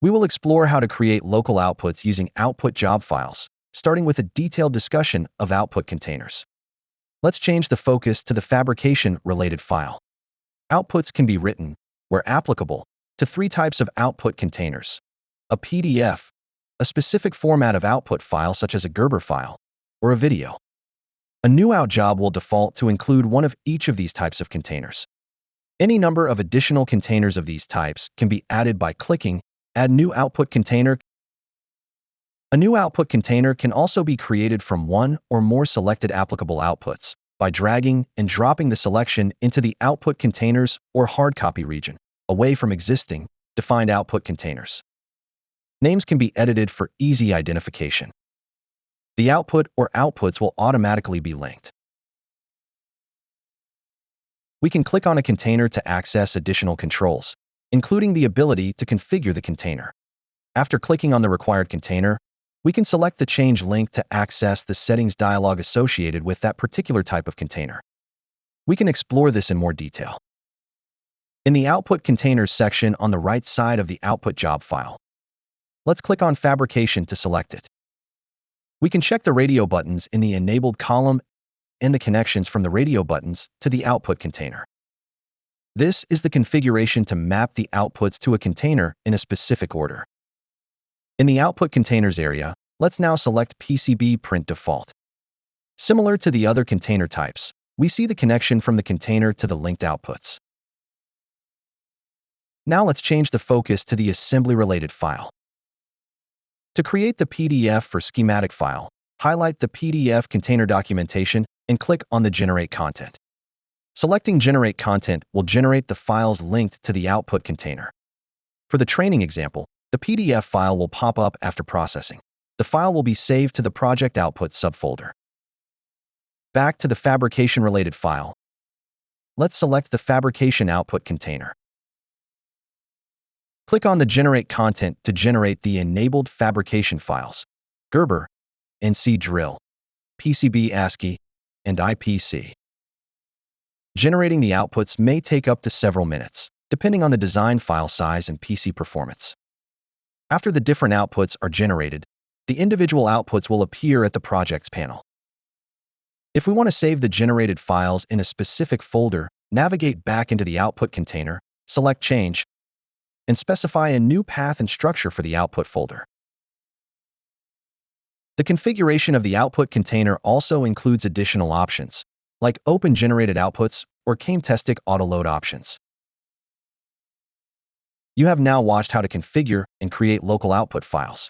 We will explore how to create local outputs using output job files, starting with a detailed discussion of output containers. Let's change the focus to the fabrication-related file. Outputs can be written, where applicable, to three types of output containers: a PDF, a specific format of output file such as a Gerber file, or a video. A new out job will default to include one of each of these types of containers. Any number of additional containers of these types can be added by clicking Add New Output Container. A new output container can also be created from one or more selected applicable outputs by dragging and dropping the selection into the output containers or hard copy region, away from existing, defined output containers. Names can be edited for easy identification. The output or outputs will automatically be linked. We can click on a container to access additional controls, including the ability to configure the container. After clicking on the required container, we can select the change link to access the settings dialog associated with that particular type of container. We can explore this in more detail. In the Output Containers section on the right side of the Output job file, let's click on Fabrication to select it. We can check the radio buttons in the Enabled column and the connections from the radio buttons to the output container. This is the configuration to map the outputs to a container in a specific order. In the Output Containers area, let's now select PCB Print Default. Similar to the other container types, we see the connection from the container to the linked outputs. Now let's change the focus to the assembly-related file. To create the PDF for schematic file, highlight the PDF container documentation and click on the Generate Content. Selecting Generate Content will generate the files linked to the output container. For the training example, the PDF file will pop up after processing. The file will be saved to the Project Output subfolder. Back to the fabrication-related file. Let's select the fabrication output container. Click on the Generate Content to generate the enabled fabrication files: Gerber, NC Drill, PCB ASCII, and IPC. Generating the outputs may take up to several minutes, depending on the design file size and PC performance. After the different outputs are generated, the individual outputs will appear at the projects panel. If we want to save the generated files in a specific folder, navigate back into the output container, select Change, and specify a new path and structure for the output folder. The configuration of the output container also includes additional options, like Open Generated Outputs or CAMtastic Autoload options. You have now watched how to configure and create local output files.